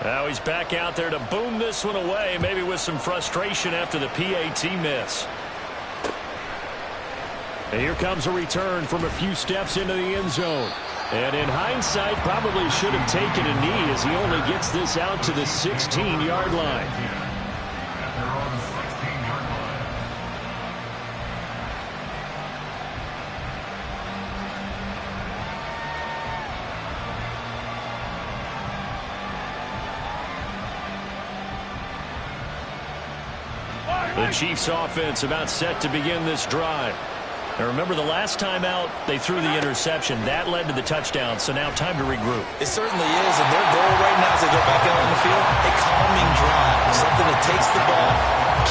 Now he's back out there to boom this one away, maybe with some frustration after the PAT miss. And here comes a return from a few steps into the end zone. And in hindsight, probably should have taken a knee as he only gets this out to the 16-yard line. The Chiefs offense about set to begin this drive. Now remember, the last time out, they threw the interception. That led to the touchdown, so now time to regroup. It certainly is, and their goal right now as they go back out on the field, a calming drive, something that takes the ball,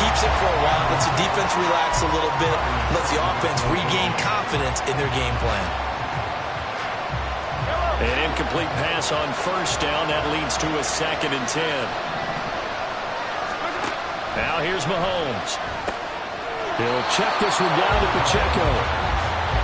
keeps it for a while, lets the defense relax a little bit, lets the offense regain confidence in their game plan. An incomplete pass on first down. That leads to a 2nd and 10. Now here's Mahomes. He'll check this one down to Pacheco.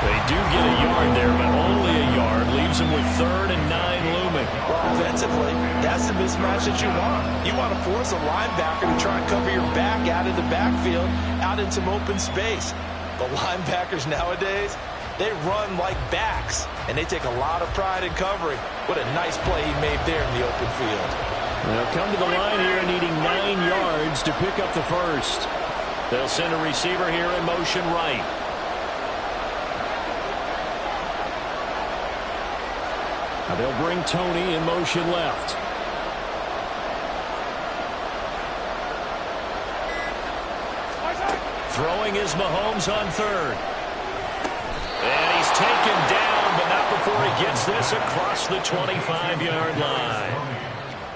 They do get a yard there, but only a yard. Leaves them with 3rd and 9 looming. Well, offensively, that's the mismatch that you want. You want to force a linebacker to try and cover your back out of the backfield, out in some open space. The linebackers nowadays, they run like backs, and they take a lot of pride in covering. What a nice play he made there in the open field. They'll come to the line here needing 9 yards to pick up the first. They'll send a receiver here in motion right. Now they'll bring Tony in motion left. Throwing is Mahomes on 3rd. And he's taken down, but not before he gets this across the 25-yard line.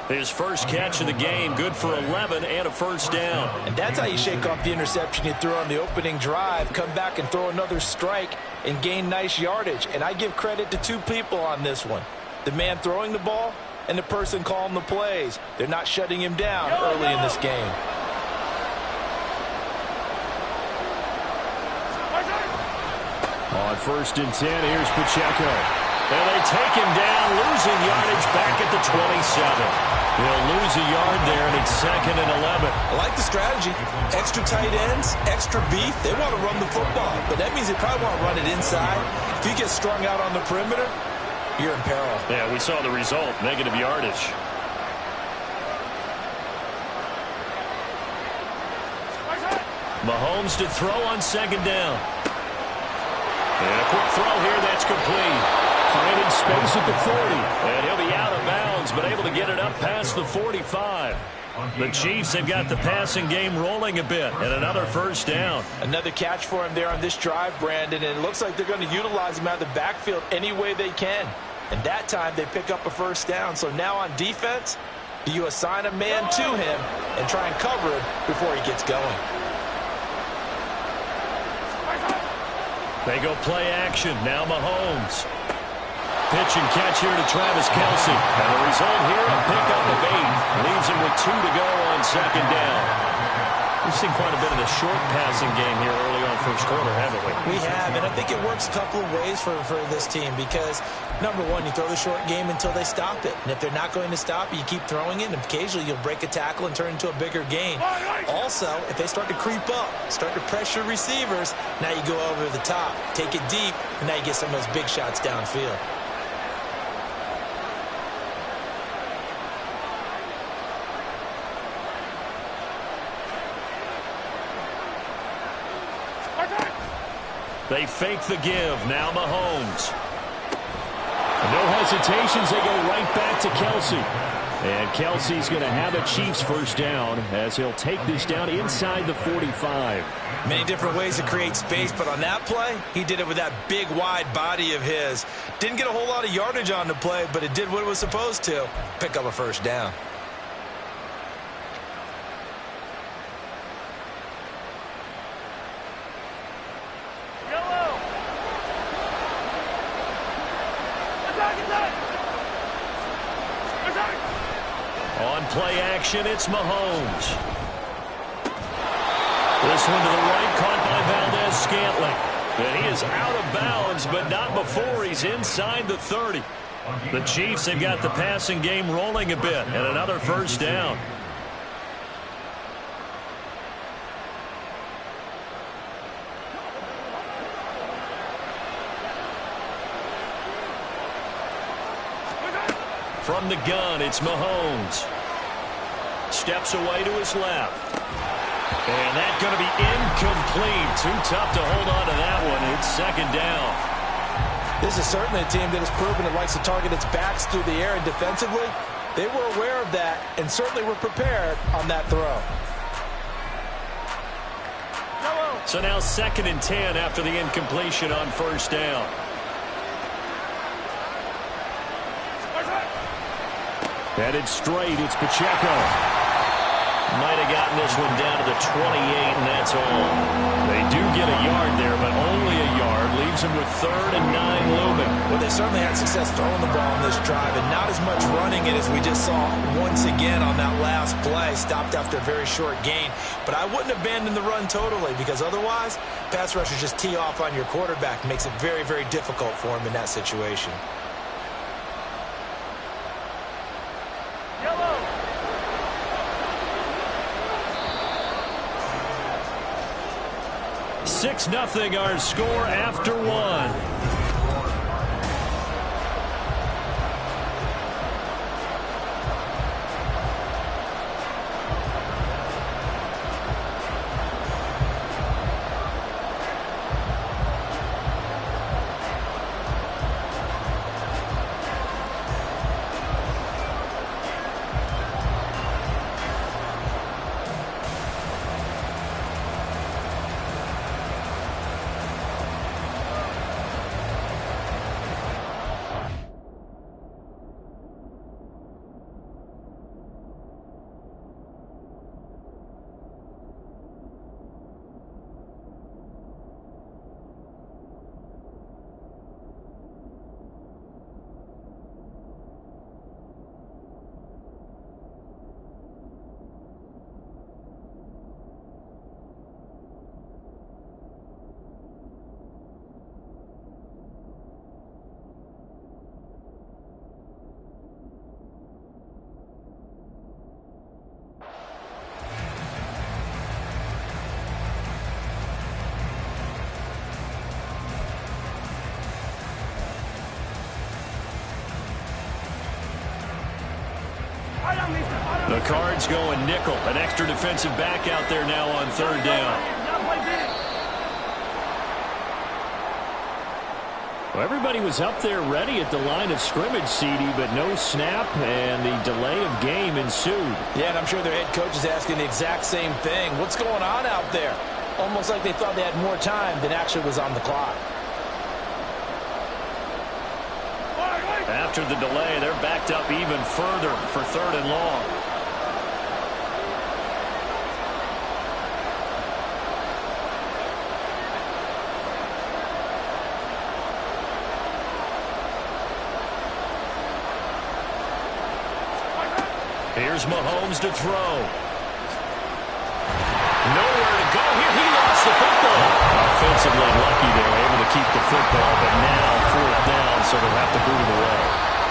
His first catch of the game, good for 11 and a first down. And that's how you shake off the interception you threw on the opening drive, come back and throw another strike and gain nice yardage. And I give credit to 2 people on this one. The man throwing the ball and the person calling the plays. They're not shutting him down early in this game. On 1st and 10, here's Pacheco. And they take him down, losing yardage back at the 27. They'll lose a yard there, and it's 2nd and 11. I like the strategy. Extra tight ends, extra beef. They want to run the football, but that means they probably want to run it inside. If you get strung out on the perimeter, you're in peril. Yeah, we saw the result, negative yardage. Mahomes to throw on 2nd down. And a quick throw here, that's complete. Finding space at the 40. And he'll be out of bounds, but able to get it up past the 45. The Chiefs have got the passing game rolling a bit, and another first down. Another catch for him there on this drive, Brandon, and it looks like they're going to utilize him out of the backfield any way they can. And that time they pick up a first down. So now on defense, do you assign a man to him and try and cover him before he gets going? They go play action. Now Mahomes. Pitch and catch here to Travis Kelce. And the result here, a pickup of 8. Leaves him with 2 to go on 2nd down. We've seen quite a bit of the short passing game here early on first quarter, haven't we? We have, and I think it works a couple of ways for this team because, number one, you throw the short game until they stop it. And if they're not going to stop it, you keep throwing it, and occasionally you'll break a tackle and turn into a bigger gain. Also, if they start to creep up, start to pressure receivers, now you go over the top, take it deep, and now you get some of those big shots downfield. They fake the give. Now Mahomes. No hesitations. They go right back to Kelce. And Kelce's going to have a Chiefs first down as he'll take this down inside the 45. Many different ways to create space, but on that play, he did it with that big, wide body of his. Didn't get a whole lot of yardage on the play, but it did what it was supposed to. Pick up a first down. On play action, it's Mahomes. This one to the right, caught by Valdez-Scantling. And he is out of bounds, but not before he's inside the 30. The Chiefs have got the passing game rolling a bit, and another first down. From the gun, it's Mahomes. Steps away to his left. And that's going to be incomplete. Too tough to hold on to that one. It's second down. This is certainly a team that has proven it likes to target its backs through the air, and defensively, they were aware of that and certainly were prepared on that throw. So now 2nd and 10 after the incompletion on first down. Headed straight, it's Pacheco. Might have gotten this one down to the 28, and that's all. They do get a yard there, but only a yard. Leaves them with 3rd and 9 looming. Well, they certainly had success throwing the ball on this drive, and not as much running it as we just saw once again on that last play. Stopped after a very short gain. But I wouldn't abandon the run totally, because otherwise, pass rushers just tee off on your quarterback. Makes it very, very difficult for him in that situation. 6-0 our score after one. The Cards going nickel. An extra defensive back out there now on 3rd down. Well, everybody was up there ready at the line of scrimmage, CD, but no snap, and the delay of game ensued. Yeah, and I'm sure their head coach is asking the exact same thing. What's going on out there? Almost like they thought they had more time than actually was on the clock. After the delay, they're backed up even further for 3rd and long. Here's Mahomes to throw. Nowhere to go here. He lost the football. Offensively lucky they were able to keep the football, but now 4th down, so they'll have to boot it away.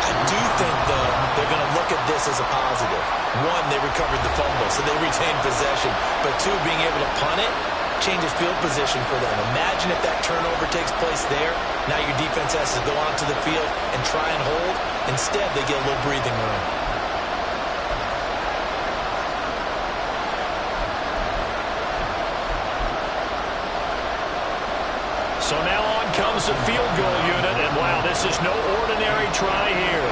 I do think, though, they're going to look at this as a positive. One, they recovered the fumble, so they retained possession. But two, being able to punt it changes field position for them. Imagine if that turnover takes place there. Now your defense has to go onto the field and try and hold. Instead, they get a little breathing room. So now on comes the field goal unit, and wow, this is no ordinary try here.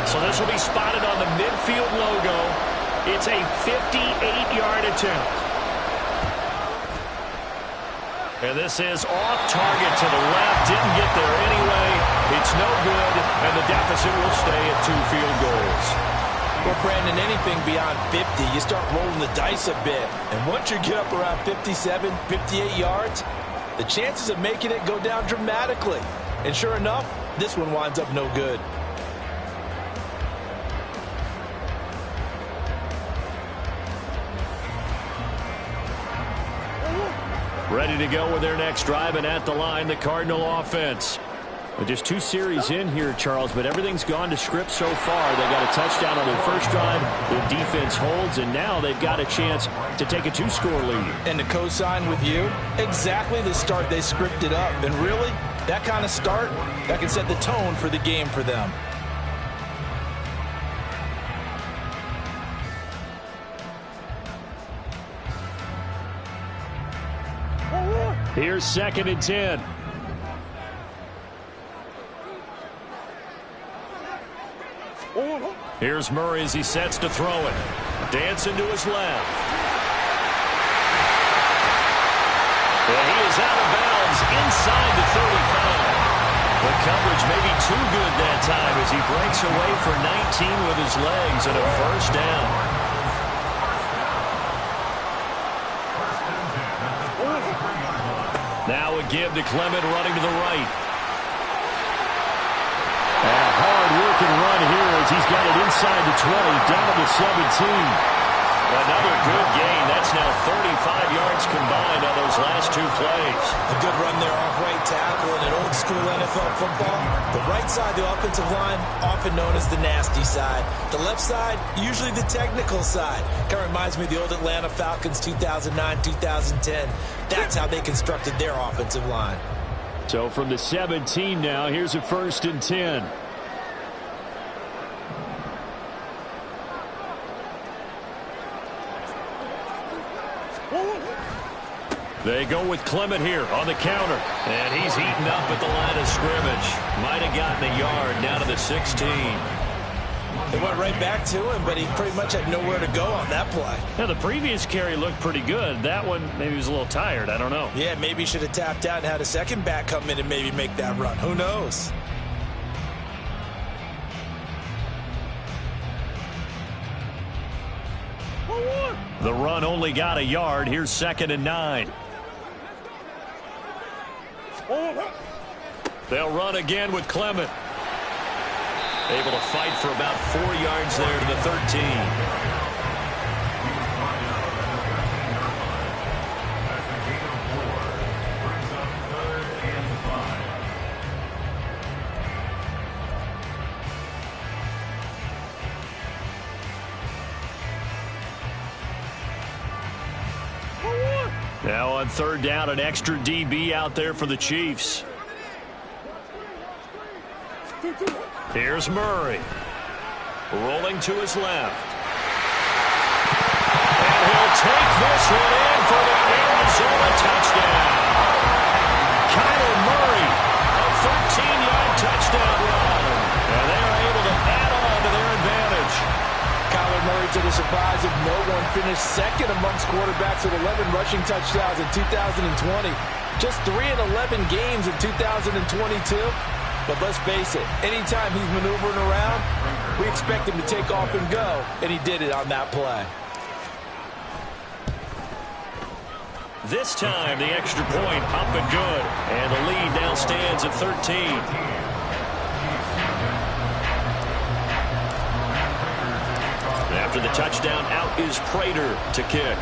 So this will be spotted on the midfield logo. It's a 58-yard attempt. And this is off target to the left. Didn't get there anyway. It's no good, and the deficit will stay at 2 field goals. Well, Brandon, anything beyond 50, you start rolling the dice a bit. And once you get up around 57, 58 yards, the chances of making it go down dramatically. And sure enough, this one winds up no good. Ready to go with their next drive, and at the line, the Cardinal offense. Just 2 series in here, Charles, but everything's gone to script so far. They got a touchdown on their first drive. The defense holds, and now they've got a chance to take a 2-score lead. And to co-sign with you, exactly the start they scripted up. And really, that kind of start, that can set the tone for the game for them. Here's 2nd and 10. Here's Murray as he sets to throw it. Dancing to his left. And he is out of bounds inside the 35. The coverage may be too good that time as he breaks away for 19 with his legs and a first down. Now a give to Clement running to the right. And a hard-working run here as he's got it inside the 20, down to the 17. Another good gain. That's now 35 yards combined on those last 2 plays. A good run there off right tackle in an old-school NFL football. The right side, the offensive line, often known as the nasty side. The left side, usually the technical side. Kind of reminds me of the old Atlanta Falcons 2009-2010. That's how they constructed their offensive line. So from the 17 now, here's a 1st and 10. They go with Clement here on the counter. And he's eaten up at the line of scrimmage. Might have gotten a yard down to the 16. They went right back to him, but he pretty much had nowhere to go on that play. Now, the previous carry looked pretty good. That one, maybe he was a little tired. I don't know. Yeah, maybe he should have tapped out and had a second back come in and maybe make that run. Who knows? The run only got a yard. Here's 2nd and 9. They'll run again with Clement. Able to fight for about 4 yards there to the 13. Now on 3rd down, an extra DB out there for the Chiefs. Here's Murray. Rolling to his left. And he'll take this one in for the Arizona touchdown. Kyler Murray, a 13-yard touchdown run. And they're able to add on to their advantage. Kyler Murray, to the surprise of no one, finished 2nd amongst quarterbacks with 11 rushing touchdowns in 2020. Just 3 in 11 games in 2022. But let's face it, anytime he's maneuvering around, we expect him to take off and go, and he did it on that play. This time, the extra point up and good. And the lead now stands at 13. After the touchdown, out is Prater to kick.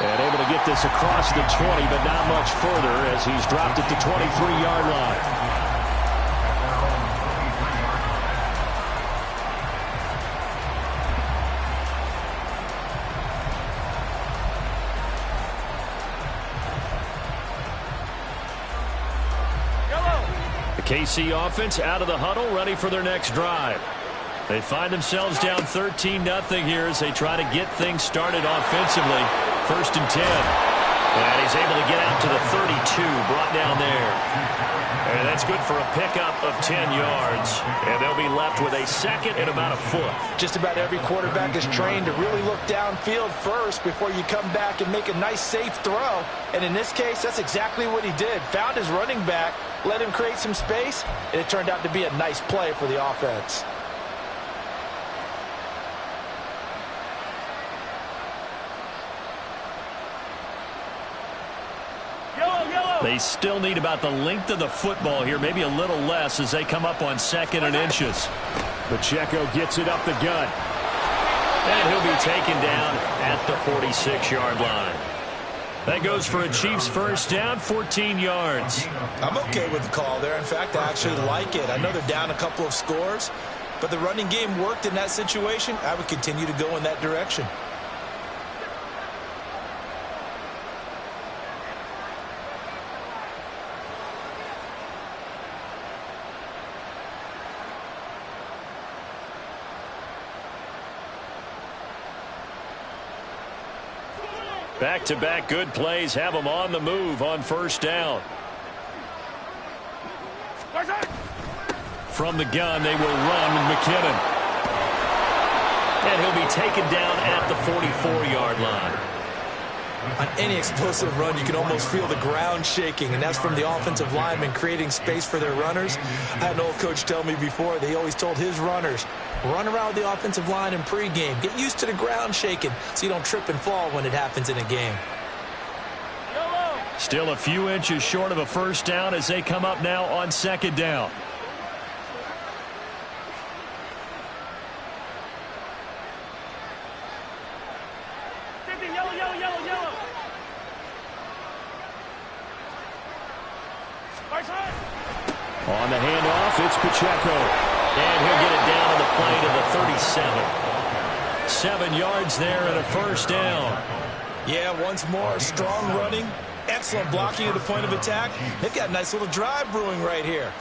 And able to get this across the 20, but not much further as he's dropped at the 23-yard line. The KC offense out of the huddle, ready for their next drive. They find themselves down 13-0 here as they try to get things started offensively. 1st and 10. And he's able to get out to the 32, brought down there. And that's good for a pickup of 10 yards. And they'll be left with a 2nd and about a foot. Just about every quarterback is trained to really look downfield first before you come back and make a nice, safe throw. And in this case, that's exactly what he did. Found his running back, let him create some space, and it turned out to be a nice play for the offense. They still need about the length of the football here, maybe a little less as they come up on 2nd and inches. Pacheco gets it up the gut. And he'll be taken down at the 46-yard line. That goes for a Chiefs first down, 14 yards. I'm okay with the call there. In fact, I actually like it. I know they're down a couple of scores, but the running game worked in that situation. I would continue to go in that direction. Back-to-back good plays have them on the move on first down. From the gun, they will run with McKinnon. And he'll be taken down at the 44-yard line. On any explosive run, you can almost feel the ground shaking, and that's from the offensive linemen creating space for their runners. I had an old coach tell me before, they always told his runners, run around the offensive line in pregame. Get used to the ground shaking so you don't trip and fall when it happens in a game. Still a few inches short of a first down as they come up now on second down. On the handoff, it's Pacheco. And he'll get it down on the play to the 37. 7 yards there and a first down. Yeah, once more, strong running, excellent blocking at the point of attack. They've got a nice little drive brewing right here.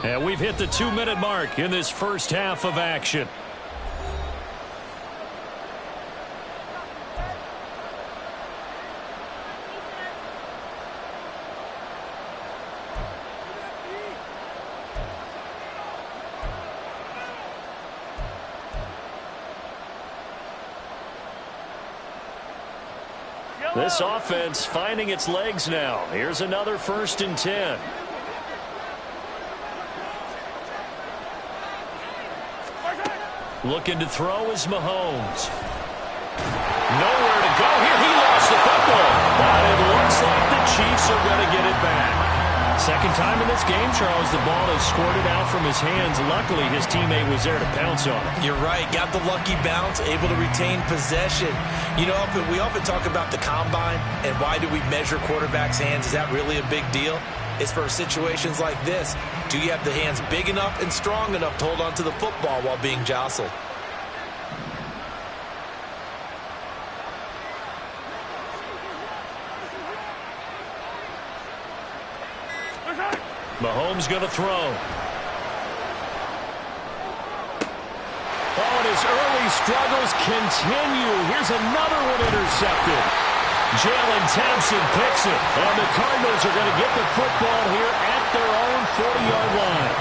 And we've hit the 2-minute mark in this first half of action. This offense finding its legs now. Here's another 1st and 10. Looking to throw is Mahomes. Nowhere to go here. He lost the football. But it looks like the Chiefs are going to get it back. Second time in this game, Charles, the ball has squirted out from his hands. Luckily, his teammate was there to pounce on it. You're right. Got the lucky bounce, able to retain possession. You know, we often talk about the combine and why do we measure quarterbacks' hands. Is that really a big deal? It's for situations like this. Do you have the hands big enough and strong enough to hold on to the football while being jostled? Mahomes going to throw. Oh, and his early struggles continue. Here's another one intercepted. Jalen Thompson picks it, and the Cardinals are going to get the football here at their own 40-yard line.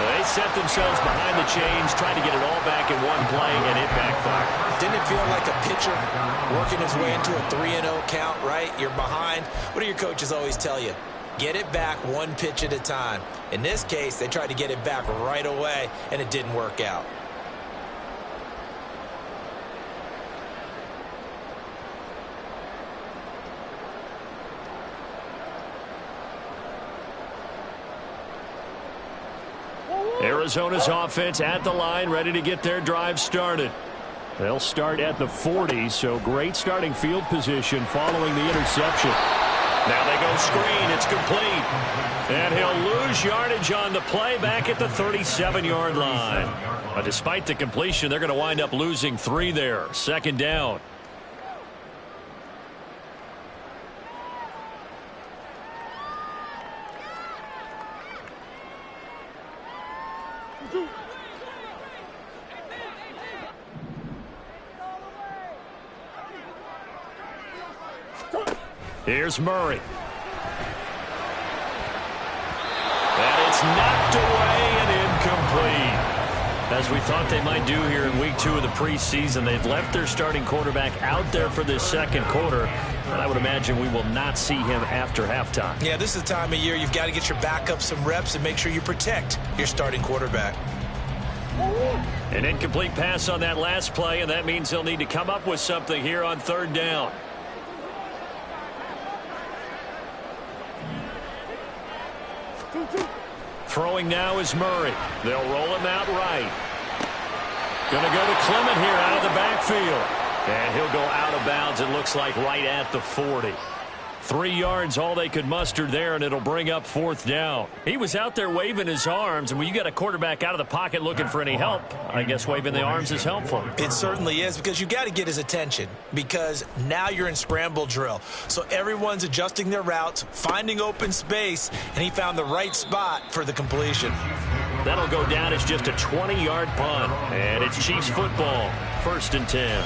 They set themselves behind the chains, trying to get it all back in one play, and it backfired. Didn't it feel like a pitcher working his way into a 3-0 count, right? You're behind. What do your coaches always tell you? Get it back one pitch at a time. In this case, they tried to get it back right away, and it didn't work out. Arizona's offense at the line, ready to get their drive started. They'll start at the 40, so great starting field position following the interception. Now they go screen. It's complete. And he'll lose yardage on the play back at the 37-yard line. But despite the completion, they're going to wind up losing 3 there. Second down. Here's Murray. And it's knocked away and incomplete. As we thought they might do here in week 2 of the preseason, they've left their starting quarterback out there for this second quarter. And I would imagine we will not see him after halftime. Yeah, this is the time of year you've got to get your backup some reps and make sure you protect your starting quarterback. An incomplete pass on that last play, and that means they'll need to come up with something here on third down. Throwing now is Murray. They'll roll him out right. Going to go to Clement here out of the backfield. And he'll go out of bounds, it looks like, right at the 40. 3 yards, all they could muster there, and it'll bring up fourth down. He was out there waving his arms, and when you got a quarterback out of the pocket looking for any help, I guess waving the arms is helpful. It certainly is, because you got to get his attention, because now you're in scramble drill. So everyone's adjusting their routes, finding open space, and he found the right spot for the completion. That'll go down as just a 20-yard punt, and it's Chiefs football, 1st and 10.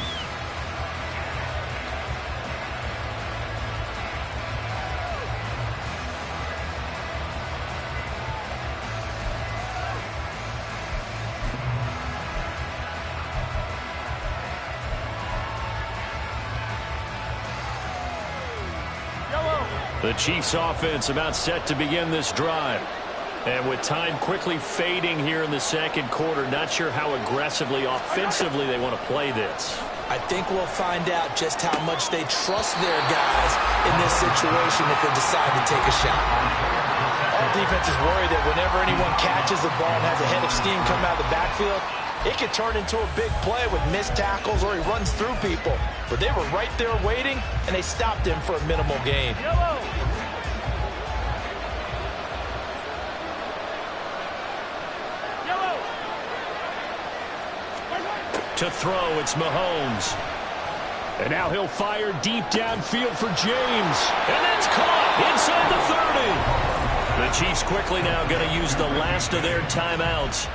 The Chiefs offense about set to begin this drive. And with time quickly fading here in the second quarter, not sure how aggressively, offensively they want to play this. I think we'll find out just how much they trust their guys in this situation if they decide to take a shot. Our defense is worried that whenever anyone catches the ball and has a head of steam come out of the backfield, it could turn into a big play with missed tackles or he runs through people. But they were right there waiting, and they stopped him for a minimal gain. To throw, it's Mahomes. And now he'll fire deep downfield for James. And that's caught inside the 30. The Chiefs quickly now going to use the last of their timeouts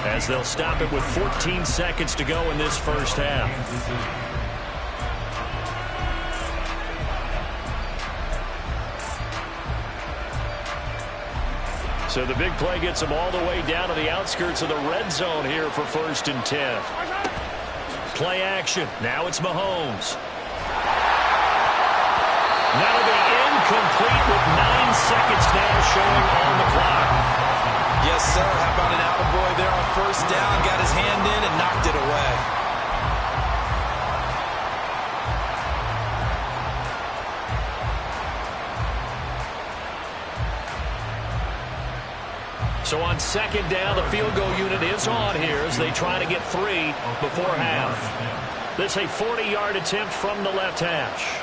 as they'll stop it with 14 seconds to go in this first half. So the big play gets them all the way down to the outskirts of the red zone here for 1st and 10. Play action. Now it's Mahomes. That'll be incomplete with 9 seconds now showing on the clock. Yes, sir. How about an attaboy there on 1st down? Got his hand in and knocked it away. So on 2nd down, the field goal unit is on here as they try to get 3 before half. This a 40-yard attempt from the left hash.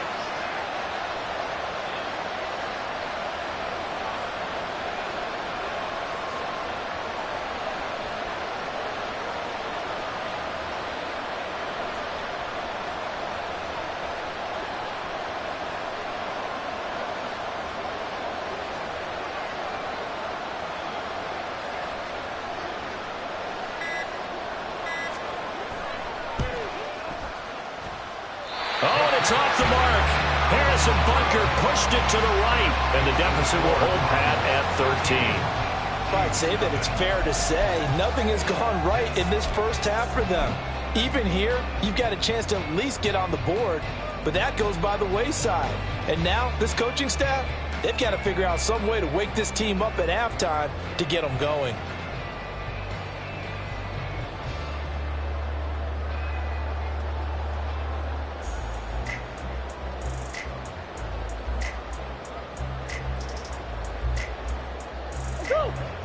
It's off the mark. Harrison Bunker pushed it to the right, and the deficit will hold pat at 13. I'd say that it's fair to say nothing has gone right in this first half for them. Even here, you've got a chance to at least get on the board, but that goes by the wayside. And now, this coaching staff, they've got to figure out some way to wake this team up at halftime to get them going.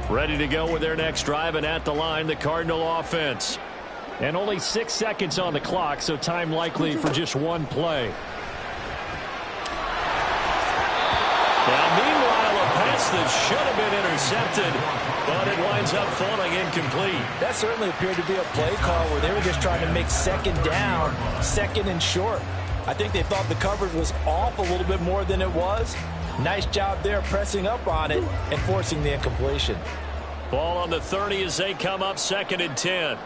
Ready to go with their next drive, and at the line, the Cardinal offense. And only 6 seconds on the clock, so time likely for just one play. Now, meanwhile, a pass that should have been intercepted, but it winds up falling incomplete. That certainly appeared to be a play call where they were just trying to make 2nd down, 2nd and short. I think they thought the coverage was off a little bit more than it was. Nice job there pressing up on it and forcing the incompletion. Ball on the 30 as they come up 2nd and 10.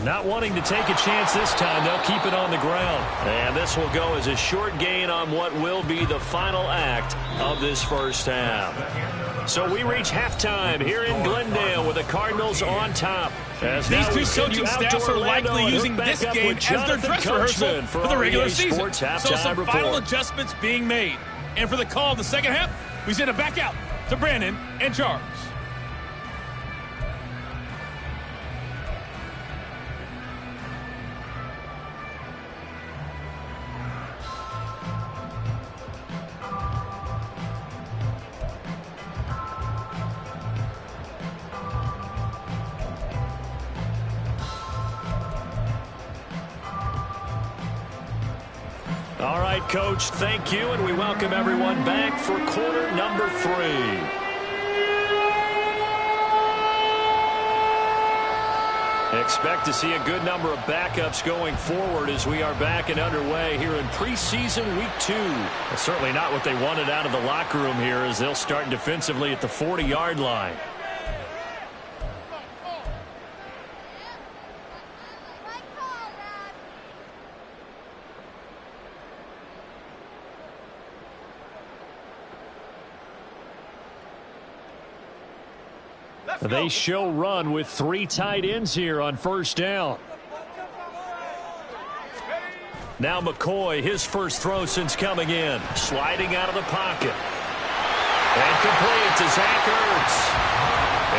Not wanting to take a chance this time, they'll keep it on the ground. And this will go as a short gain on what will be the final act of this first half. So we reach halftime here in Glendale with the Cardinals on top. As these two coaching staffs are likely using this game as their dress rehearsal for the regular season. So some final adjustments being made. And for the call of the second half, we send it back out to Brandon and Charles. All right, Coach, thank you, and we welcome everyone back for quarter number 3. Expect to see a good number of backups going forward as we are back and underway here in preseason week 2. That's certainly not what they wanted out of the locker room here as they'll start defensively at the 40-yard line. They show run with 3 tight ends here on first down. Now McCoy, his first throw since coming in. Sliding out of the pocket. And complete to Zach Ertz.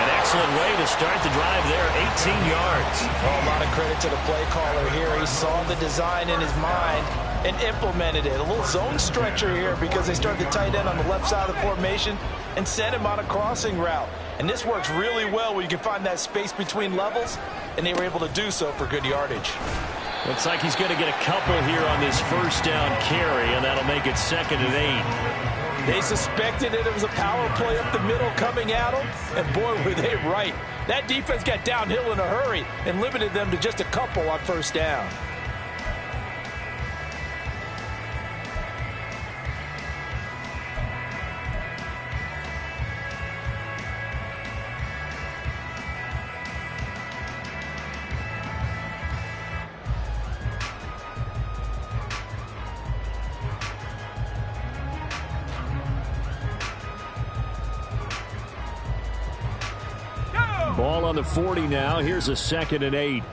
An excellent way to start the drive there, 18 yards. Oh, a lot of credit to the play caller here. He saw the design in his mind and implemented it. A little zone stretcher here because they started the tight end on the left side of the formation and sent him on a crossing route. And this works really well when you can find that space between levels, and they were able to do so for good yardage. Looks like he's going to get a couple here on this first down carry, and that'll make it 2nd and 8. They suspected it was a power play up the middle coming at them, and boy, were they right. That defense got downhill in a hurry and limited them to just a couple on first down. Ball on the 40 now. Here's a 2nd and 8.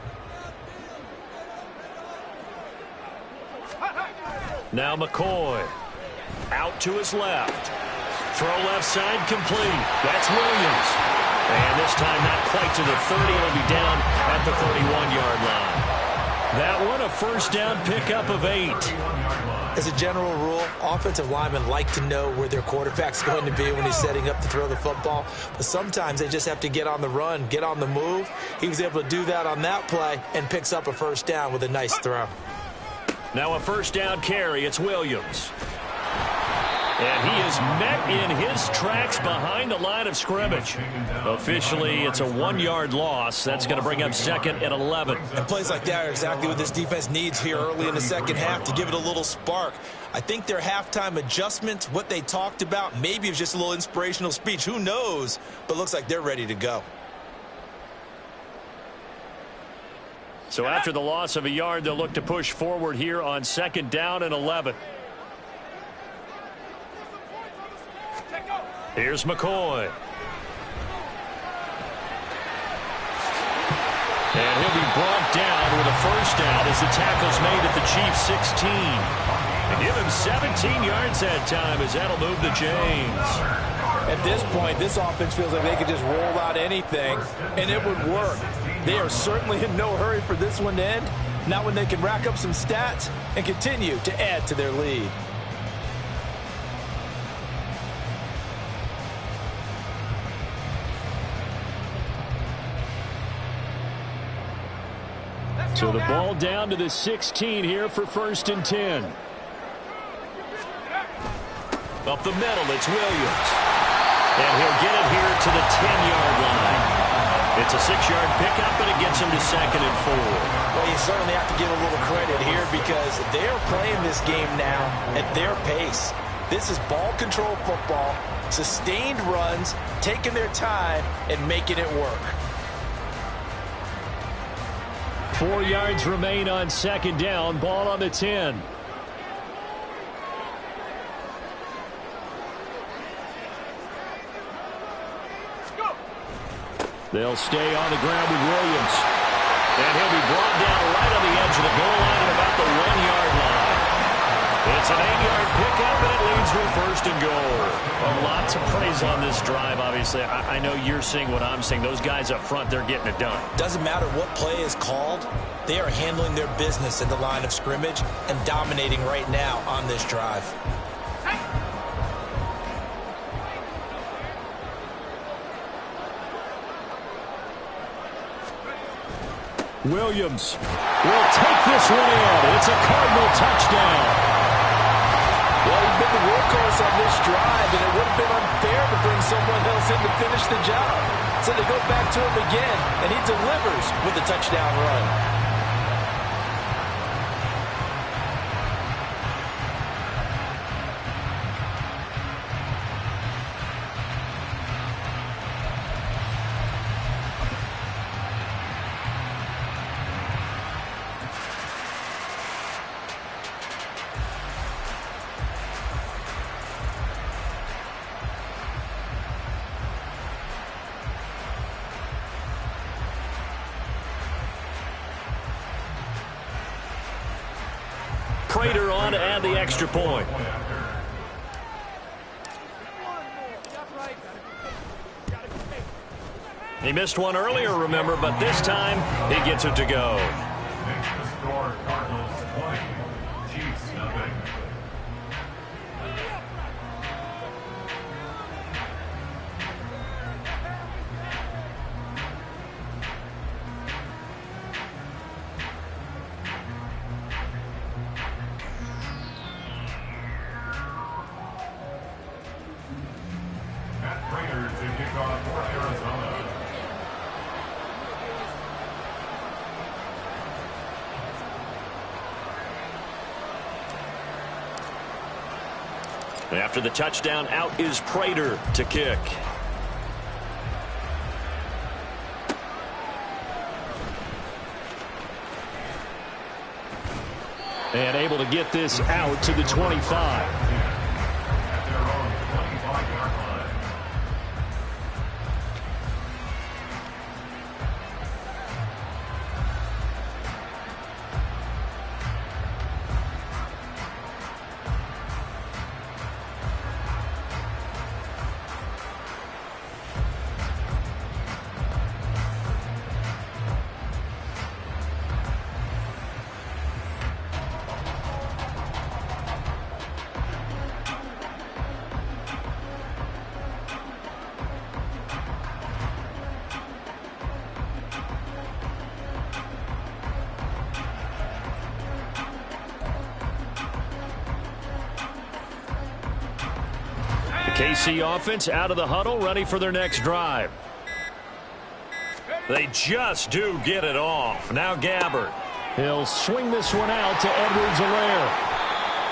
Now McCoy. Out to his left. Throw left side complete. That's Williams. And this time not quite to the 30. It'll be down at the 31-yard line. That one a first down pickup of 8. As a general rule, offensive linemen like to know where their quarterback's going to be when he's setting up to throw the football. But sometimes they just have to get on the run, get on the move. He was able to do that on that play and picks up a first down with a nice throw. Now a first down carry. It's Williams. And he is met in his tracks behind the line of scrimmage. Officially, it's a 1-yard loss. That's going to bring up 2nd and 11. And plays like that are exactly what this defense needs here early in the second half to give it a little spark. I think their halftime adjustments, what they talked about, maybe it was just a little inspirational speech. Who knows? But looks like they're ready to go. So after the loss of a yard, they'll look to push forward here on 2nd down and 11. Here's McCoy. And he'll be brought down with a first down as the tackle's made at the Chiefs' 16. And give him 17 yards that time as that'll move the chains. At this point, this offense feels like they could just roll out anything, and it would work. They are certainly in no hurry for this one to end, not when they can rack up some stats and continue to add to their lead. So the ball down to the 16 here for 1st and 10. Up the middle, it's Williams. And he'll get it here to the 10-yard line. It's a 6-yard pickup, and it gets him to 2nd and 4. Well, you certainly have to give a little credit here because they're playing this game now at their pace. This is ball control football, sustained runs, taking their time, and making it work. 4 yards remain on 2nd down. Ball on the 10. They'll stay on the ground with Williams. And he'll be brought down right on the edge of the goal line at about the 1-yard line. It's an 8-yard pickup, and it leads to a 1st and goal. Well, lots of praise on this drive, obviously. I know you're seeing what I'm seeing. Those guys up front, they're getting it done. Doesn't matter what play is called. They are handling their business in the line of scrimmage and dominating right now on this drive. Williams will take this one in. It's a Cardinal touchdown. been the workhorse on this drive, and it would have been unfair to bring someone else in to finish the job. So they go back to him again, and he delivers with a touchdown run. Prater on to add the extra point. He missed one earlier, remember, but this time he gets it to go. After the touchdown, out is Prater to kick. And able to get this out to the 25. KC offense out of the huddle, ready for their next drive. They just do get it off. Now Gabbert. He'll swing this one out to Edwards-Helaire.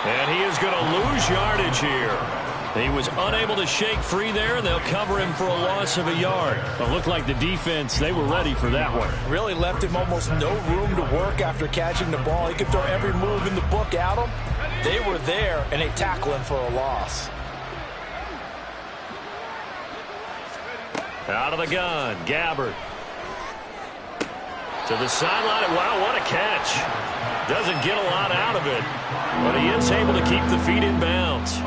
And he is going to lose yardage here. He was unable to shake free there, and they'll cover him for a loss of a yard. It looked like the defense, they were ready for that one. Really left him almost no room to work after catching the ball. He could throw every move in the book at him. They were there, and they tackle him for a loss. Out of the gun, Gabbert. To the sideline. Wow, what a catch. Doesn't get a lot out of it, but he is able to keep the feet in bounds.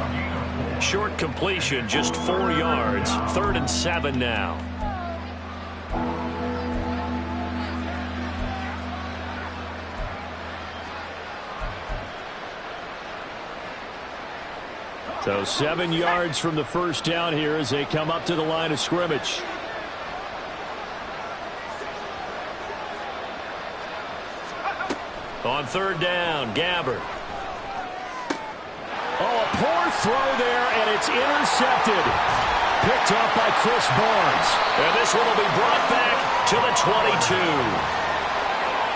Short completion, just 4 yards. 3rd and 7 now. So 7 yards from the first down here as they come up to the line of scrimmage. On 3rd down, Gabbert. Oh, a poor throw there, and it's intercepted. Picked off by Chris Barnes. And this one will be brought back to the 22.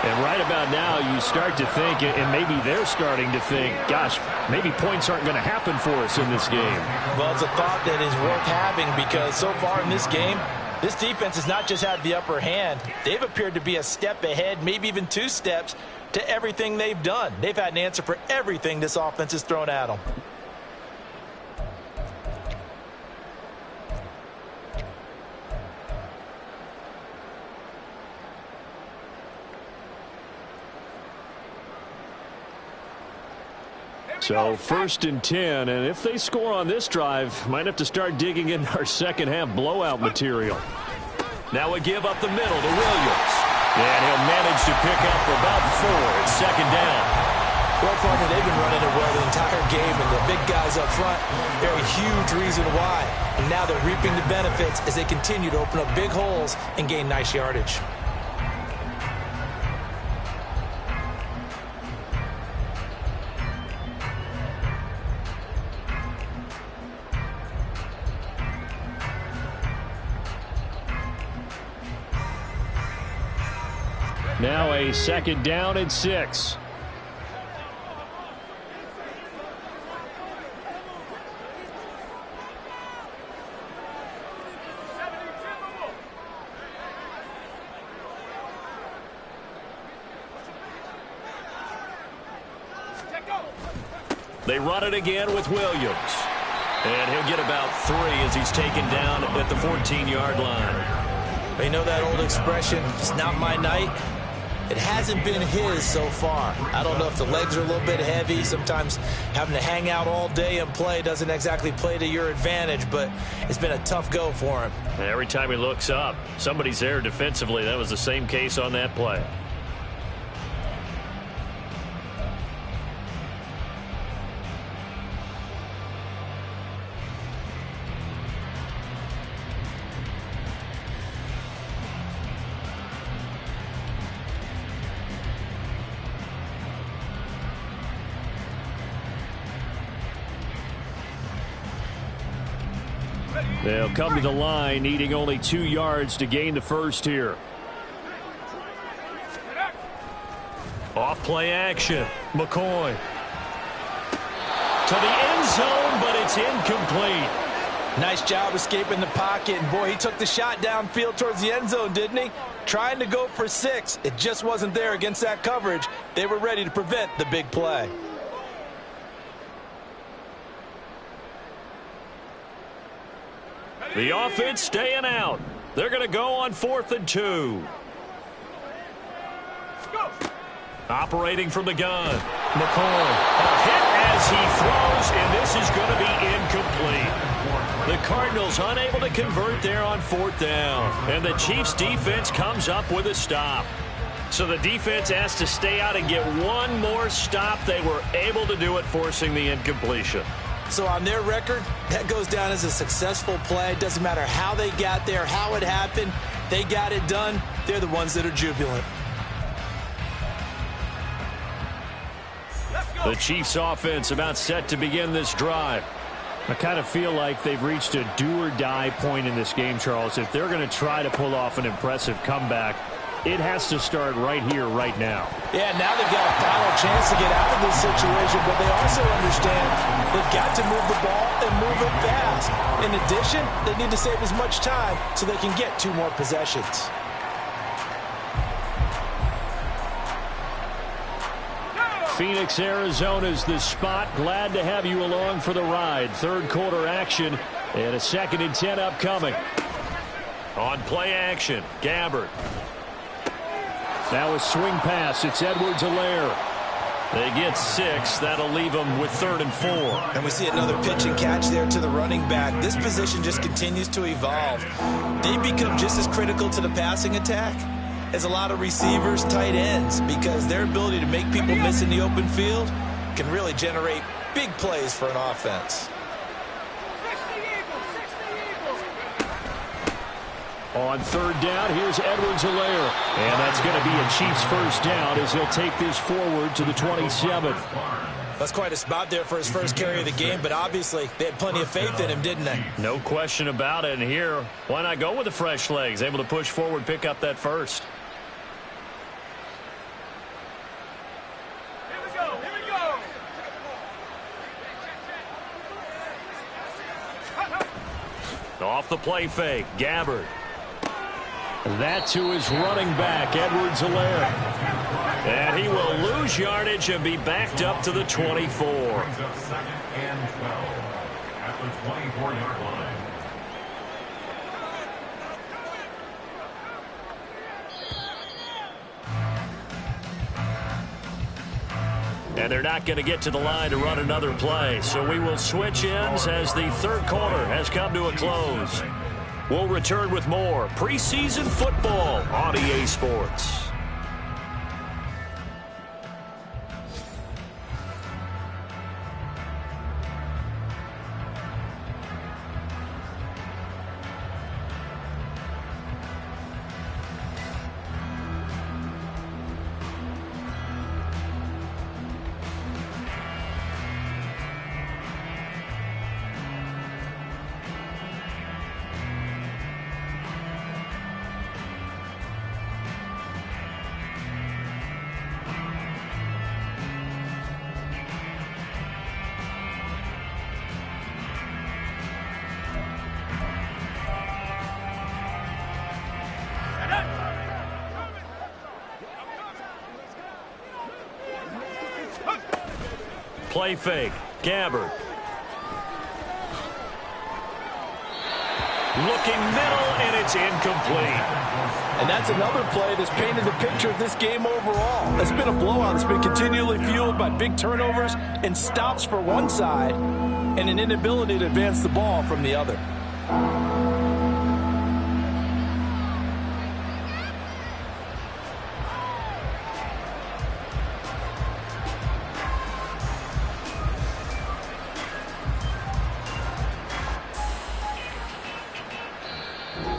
And right about now, you start to think, and maybe they're starting to think, gosh, maybe points aren't going to happen for us in this game. Well, it's a thought that is worth having because so far in this game, this defense has not just had the upper hand. They've appeared to be a step ahead, maybe even 2 steps to everything they've done. They've had an answer for everything this offense has thrown at them. So 1st and 10, and if they score on this drive, might have to start digging in our second half blowout material. Now a give up the middle to Williams. And he'll manage to pick up about 4 at 2nd down. Well, partner, they've been running it well the entire game, and the big guys up front, they're a huge reason why. And now they're reaping the benefits as they continue to open up big holes and gain nice yardage. Now a 2nd down and 6. They run it again with Williams. And he'll get about 3 as he's taken down at the 14-yard line. You know that old expression, it's not my night? It hasn't been his so far. I don't know if the legs are a little bit heavy. Sometimes having to hang out all day and play doesn't exactly play to your advantage, but it's been a tough go for him. And every time he looks up, somebody's there defensively. That was the same case on that play. They'll come to the line, needing only 2 yards to gain the first here. Off play action. McCoy. To the end zone, but it's incomplete. Nice job escaping the pocket. And boy, he took the shot downfield towards the end zone, didn't he? Trying to go for 6. It just wasn't there against that coverage. They were ready to prevent the big play. The offense staying out. They're going to go on 4th and 2. Operating from the gun. McCoy. A hit as he throws, and this is going to be incomplete. The Cardinals unable to convert there on 4th down. And the Chiefs defense comes up with a stop. So the defense has to stay out and get one more stop. They were able to do it, forcing the incompletion. So on their record, that goes down as a successful play. Doesn't matter how they got there, how it happened. They got it done. They're the ones that are jubilant. The Chiefs offense about set to begin this drive. I kind of feel like they've reached a do-or-die point in this game, Charles. If they're going to try to pull off an impressive comeback, it has to start right here, right now. Yeah, now they've got a final chance to get out of this situation, but they also understand they've got to move the ball and move it fast. In addition, they need to save as much time so they can get 2 more possessions. Phoenix, Arizona's the spot. Glad to have you along for the ride. 3rd quarter action and a 2nd and 10 upcoming. On play action, Gabbert. Now a swing pass. It's Edwards-Helaire. They get 6. That'll leave them with 3rd and 4. And we see another pitch and catch there to the running back. This position just continues to evolve. They become just as critical to the passing attack as a lot of receivers, tight ends, because their ability to make people miss in the open field can really generate big plays for an offense. On 3rd down, here's Edwards-Helaire. And that's going to be a Chiefs first down as he'll take this forward to the 27. That's quite a spot there for his first carry of the game, but obviously they had plenty of faith in him, didn't they? No question about it. And here, why not go with the fresh legs? Able to push forward, pick up that first. Here we go. Off the play fake, Gabbert. That to his running back, Edwards-Helaire. And he will lose yardage and be backed up to the 24. 2nd and 12 at the 24-yard line. And they're not going to get to the line to run another play. So we will switch ends as the 3rd quarter has come to a close. We'll return with more preseason football on EA Sports. Play fake. Gabbard. Looking middle, and it's incomplete. And that's another play that's painted the picture of this game overall. It's been a blowout. It's been continually fueled by big turnovers and stops for one side and an inability to advance the ball from the other.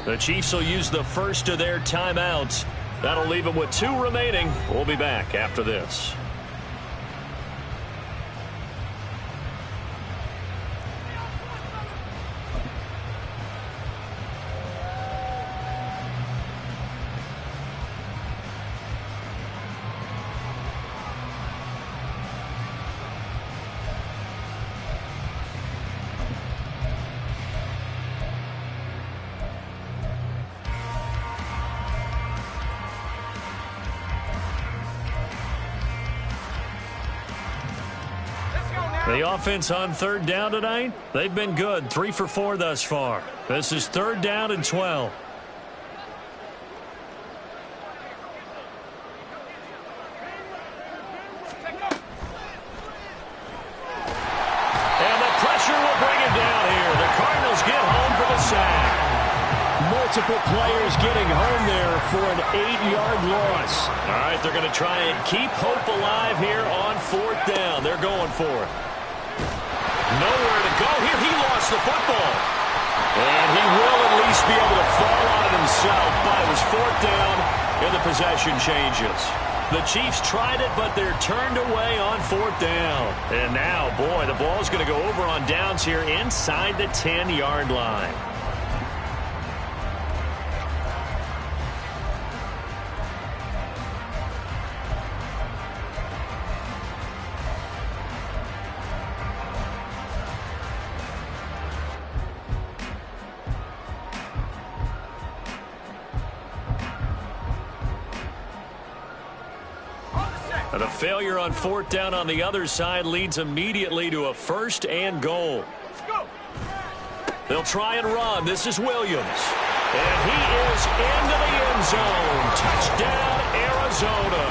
The Chiefs will use the first of their timeouts. That'll leave them with 2 remaining. We'll be back after this. The offense on third down tonight, they've been good. 3 for 4 thus far. This is 3rd down and 12. And the pressure will bring it down here. The Cardinals get home for the sack. Multiple players getting home there for an 8-yard loss. All right, they're going to try and keep hope alive here on 4th down. They're going for it. Nowhere to go here. He lost the football. And he will at least be able to fall on it himself. But it was 4th down, and the possession changes. The Chiefs tried it, but they're turned away on 4th down. And now, boy, the ball's going to go over on downs here inside the 10-yard line. And a failure on 4th down on the other side leads immediately to a 1st and goal. They'll try and run. This is Williams. And he is into the end zone. Touchdown, Arizona.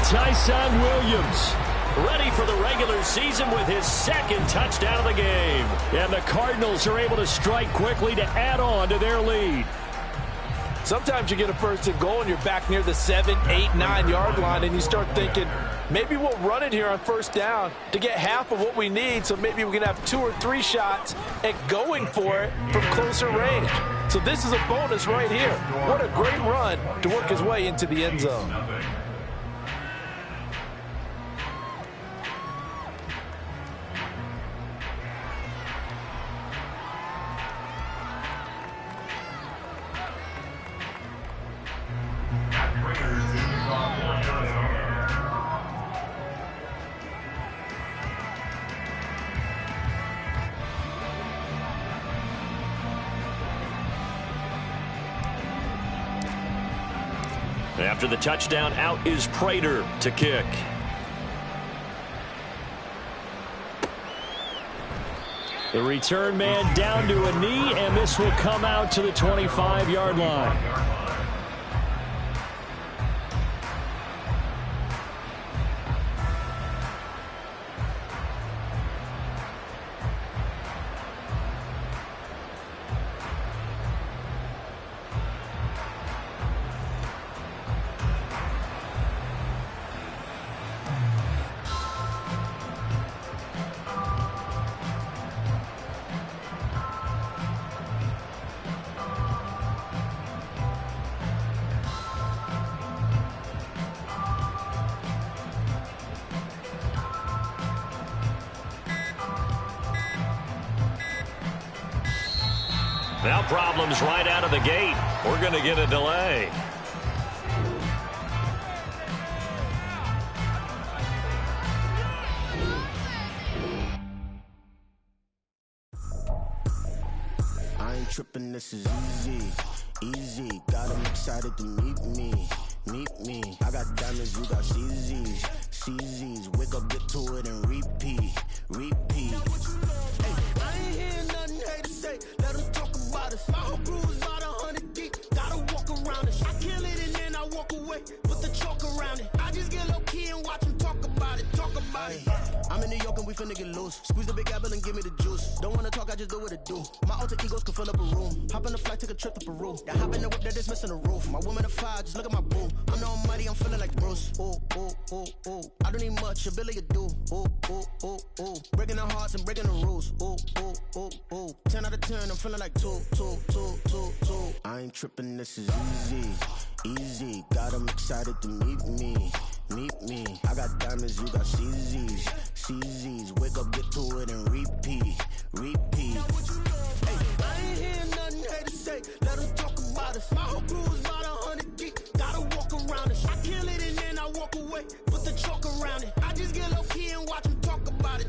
Tyson Williams ready for the regular season with his 2nd touchdown of the game. And the Cardinals are able to strike quickly to add on to their lead. Sometimes you get a 1st and goal and you're back near the 7, 8, 9-yard line and you start thinking, maybe we'll run it here on 1st down to get half of what we need, so maybe we can have 2 or 3 shots at going for it from closer range. So this is a bonus right here. What a great run to work his way into the end zone. After the touchdown, out is Prater to kick. The return man down to a knee, and this will come out to the 25-yard line. Now problems right out of the gate. We're going to get a delay. I ain't tripping, this is easy, easy. Got 'em excited to meet me. I got diamonds, you got CZs. CZs, wake up, get to it, and repeat. Hey, I ain't hearing nothing haters say. Let them talk about us. My whole crew is about 100 deep. Gotta walk around it. I kill it and then I walk away. Put the chalk around it. I just get low key and watch them talk about it. I'm in New York and we finna get loose. Squeeze the big apple and give me the juice. Don't wanna talk, I just do what it do. My alter egos can fill up a room. Hop on the flight, take a trip to Peru. That hop in the whip that is missing the roof. My woman a fire, just look at my boo. I'm the almighty, I'm feeling like Bruce. Ooh. I don't need much, ability to do. Ooh. Breaking the hearts and breaking the rules. Ooh. 10 out of 10, I'm feeling like two. I ain't tripping, this is easy. Got 'em excited to meet me. I got diamonds, you got CZs. Wake up, get to it, and repeat. Hey, I ain't hearing nothing haters say. Let them talk about us. My whole crew is about 100 deep. Gotta walk around it. I kill it and then I walk away. Put the chalk around it. I just get low key and watch them talk about it.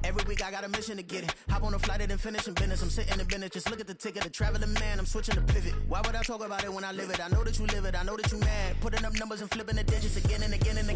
Every week I got a mission to get it. Hop on a flight and then finish in business. I'm sitting in business, just look at the ticket. The traveling man, I'm switching to pivot. Why would I talk about it when I live it? I know that you live it, I know that you mad. Putting up numbers and flipping the digits again and again and again.